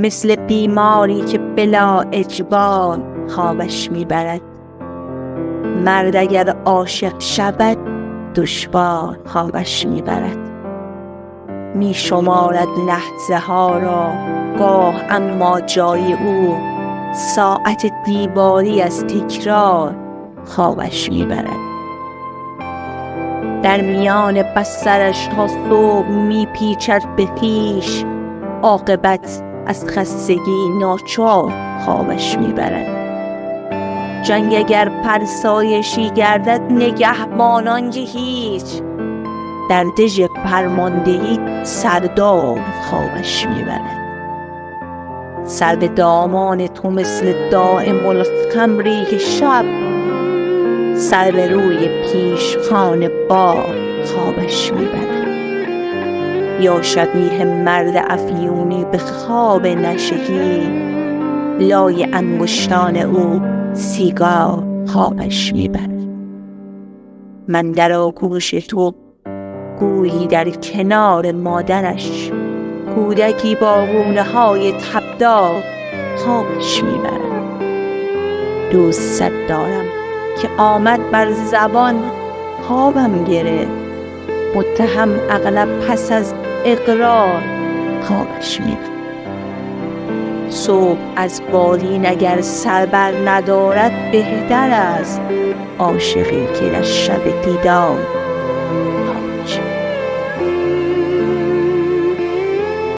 مثل بیماری که بلا اجبار خوابش میبرد. مرد اگر عاشق شود دشوار خوابش میبرد. می شمارد لحظه ها را گاه، اما جای او ساعت دیواری از تکرار خوابش میبرد. در میان بسترش تا صبح میپیچد به پیش، عاقبت از خستگی ناچار خوابش میبرد. جنگ اگر فرسایشی گردد نگهبانان که هیچ، در دژ فرماندهی سردار خوابش میبرد. سر به دامان تو مثل دائم الخمری که شب، سر به روی پیشخوان بار خوابش میبرد. یا شبیه مرد افیونی به خواب نشگی، لای انگشتان او سیگار خوابش میبرد. من در آغوش تو گویی در کنار مادرش، کودکی با گونه های تبدار خوابش میبرد. دوست دارم که آمد بر زبان خوابم گرفت، متهم اغلب پس از اقرار خوابش میبرد. صبح از بالین اگر سر بر ندارد بهتر است عاشقی که در شب دیدار